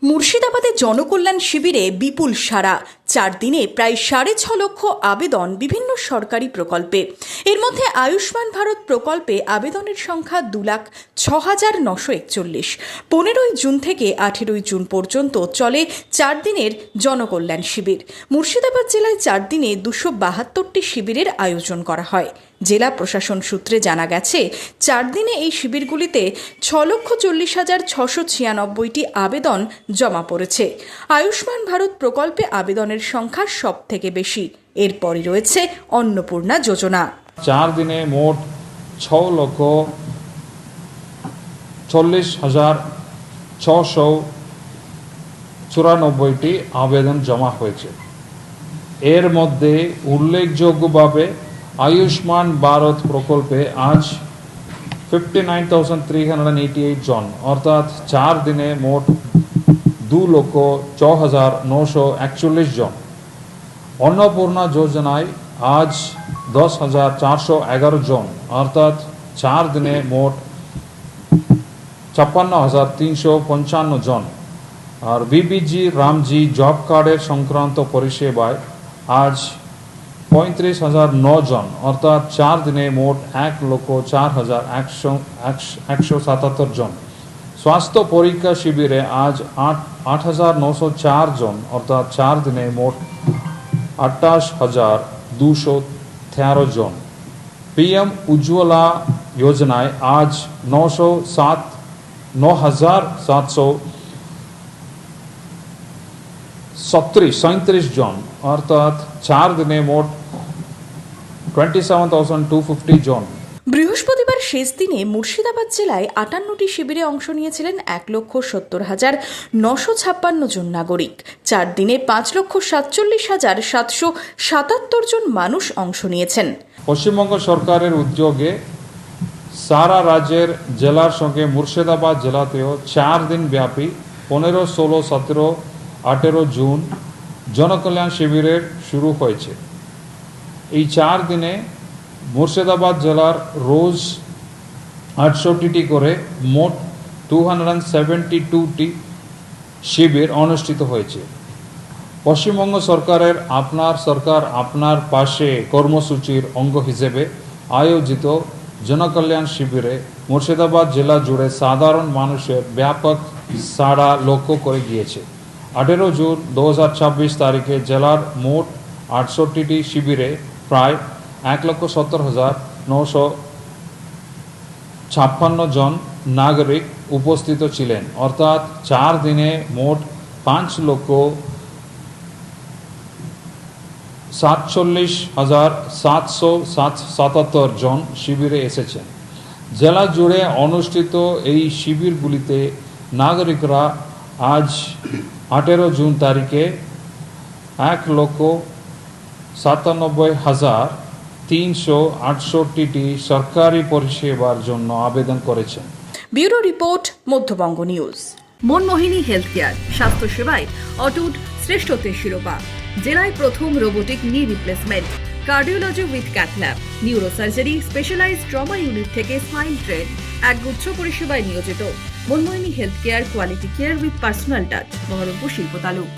মুর্শিদাবাদে জনকল্যাণ শিবিরে বিপুল সাড়া। 4 দিনে প্রায় 6.5 লক্ষ আবেদন বিভিন্ন সরকারি প্রকল্পে। এর মধ্যে আয়ুষ্মান ভারত প্রকল্পে আবেদনের সংখ্যা 2,06,941। 15ই জুন থেকে 18ই জুন পর্যন্ত চলে 4 দিনের জনকল্যাণ শিবির। মুর্শিদাবাদ জেলায় 4 দিনে 272টি শিবিরের আয়োজন করা হয়। জেলা প্রশাসন সূত্রে জানা গেছে, 4 দিনে এই শিবিরগুলিতে 6,40,696টি আবেদন জমা পড়েছে। আয়ুষ্মান ভারত প্রকল্পে আবেদনের সংখ্যা সব থেকে বেশি। এরপরই রয়েছে অন্নপূর্ণা যোজনা। 4 দিনে মোট 6,40,694টি আবেদন জমা হয়েছে। এর মধ্যে উল্লেখযোগ্যভাবে আয়ুষ্মান ভারত প্রকল্পে আজ 59,388 জন, অর্থাৎ 4 দিনে মোট 2,04,941 জন। অন্নপূর্ণা যোজনায় আজ 10,411 জন, অর্থাৎ 4 দিনে মোট 56,355 জন। আর বিবিজি রামজি জব কার্ডের সংক্রান্ত পরিষেবায় আজ 35,009 জন, অর্থাৎ 4 দিনে মোট 1,04,177 জন। স্বাস্থ্য পরীক্ষা শিবিরে আজ 8,904 জন, অর্থাৎ 4 দিনে মোট 28,213 জন। PM উজ্জ্বলা যোজনায় আজ 9,737 জন, অর্থাৎ 4 দিনে মোট 27,250 জন। বৃহস্পতিবার শেষ দিনে মুর্শিদাবাদ জেলায় 58টি শিবিরে অংশ নিয়েছিলেন 1,70,956 জন নাগরিক। 4 দিনে 5,47,777 জন মানুষ অংশ নিয়েছেন। পশ্চিমবঙ্গ সরকারের উদ্যোগে সারা রাজ্যের জেলার সঙ্গে মুর্শিদাবাদ জেলাতেও 4 দিন ব্যাপী 15, 16, 17, 18 জুন জনকল্যাণ শিবিরের শুরু হয়েছে। এই 4 দিনে মুর্শিদাবাদ জেলার রোজ 68টি করে মোট 272টি শিবির অনুষ্ঠিত হয়েছে। পশ্চিমবঙ্গ সরকারের আপনার সরকার আপনার পাশে কর্মসূচির অঙ্গ হিসেবে আয়োজিত জনকল্যাণ শিবিরে মুর্শিদাবাদ জেলা জুড়ে সাধারণ মানুষের ব্যাপক সাড়া লক্ষ্য করে গিয়েছে। 18 জুন 2026 তারিখে জেলার মোট 68টি শিবিরে প্রায় 1,70,956 জন নাগরিক উপস্থিত ছিলেন, অর্থাৎ 4 দিনে মোট 5,47,777 জন শিবিরে এসেছেন। জেলা জুড়ে অনুষ্ঠিত এই শিবিরগুলিতে নাগরিকরা আজ 18 জুন তারিখে 1,97,368টি সরকারি পরিষেবার জন্য আবেদন করেছেন। Bureau report, Madhyabanga news. Manmohini health care, স্বাস্থ্য সেবায় অটুট শ্রেষ্ঠত্বের শিরোপা। জেলায় প্রথম robotic knee replacement, cardiology with cath lab, neurosurgery, specialised trauma unit থেকে স্পাইন ট্রেন, একগুচ্ছ পরিষেবায় নিয়োজিত। Manmohini health care, quality care with personal touch, Baharampur শিল্প তালুক।